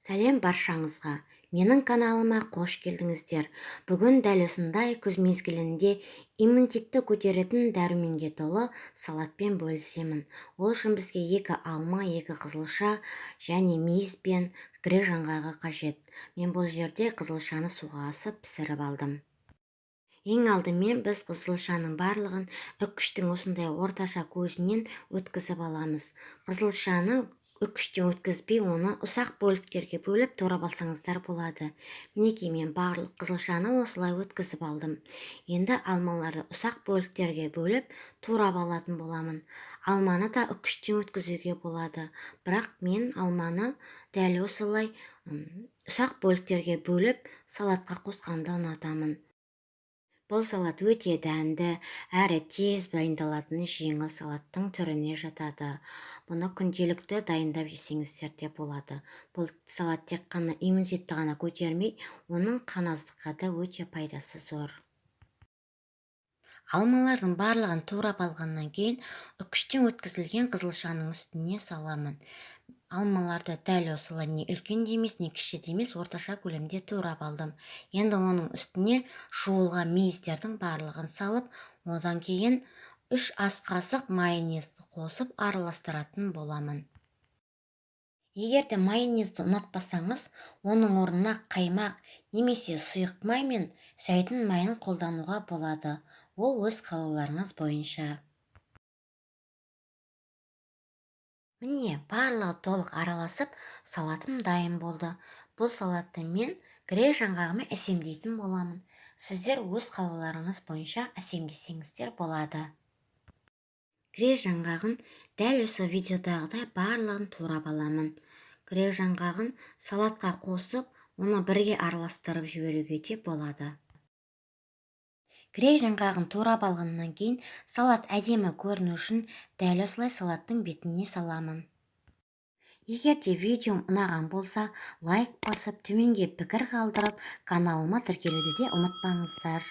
Сәлем баршаңызға. Менің каналыма қош келдіңіздер. Бүгін дәл осындай күз мезгілінде иммунитетті көтеретін дәруменге толы салатпен бөлісемін. Ол үшін бізге 2 алма, 2 қызылша және мейіз бен грек жаңғағы қажет. Мен бұл жерде қызылшаны суға асып пісіріп алдым. Ең алдымен біз қызылшаның барлығын үккіштің осындай орташа көзінен өткізіп аламыз. Қызылшаны үккіштен өткізбей, оны ұсақ бөліктерге бөліп турап алсаңыздар болады. Мінекей мен барлық қызылшаны осылай өткізіп алдым. Енді алмаларды ұсақ бөліктерге бөліп турап алатын боламын. Алманы да үккіштен өткізуге болады, бірақ мен алманы дәл осылай ұсақ бөліктерге бөліп салатқа қосқанды ұнатамын. Бұл салат өте дәмді, әрі тез дайындалатын жеңіл салаттың түріне жатады. Бұны күнделікті дайындап жесеңіздер де болады. Бұл салат тек қана иммунитетті ғана көтермей, оның қан аздыққа да өте пайдасы зор. Алмалардың барлығын турап алғаннан кейін үккіштен өткізілген қызылшаның үстіне саламын. Алмаларды дәл осылай не үлкен де емес, не кіші де емес, орташа көлемде турап алдым. Енді оның үстіне жуылған мейіздердің барлығын салып, одан кейін 3 ас қасық майонезді қосып араластыратын боламын. Егер де майонезді ұнатпасаңыз, оның орнына қаймақ немесе сұйық май мен зәйтүн майын қолдануға болады. Ол өз қалауларыңыз бойынша. Міне, барлығы толық араласып, салатым дайын болды. Бұл салатты мен грек жаңғағымен әсемдейтін боламын. Сіздер өз қалауларыңыз бойынша әсемдесеңіздер болады. Грек жаңғағын дәл осы видеодағыдай барлығын турап аламын. Грек жаңғағын салатқа қосып, оны бірге араластырып жіберуге де болады. Грек жаңғағын турап алғаннан кейін салат әдемі көріну үшін дәл осылай салаттың бетіне саламын. Егер де видеом ұнаған болса, лайк басып, төменге пікір қалдырып, каналыма тіркелуді де ұмытпаңыздар.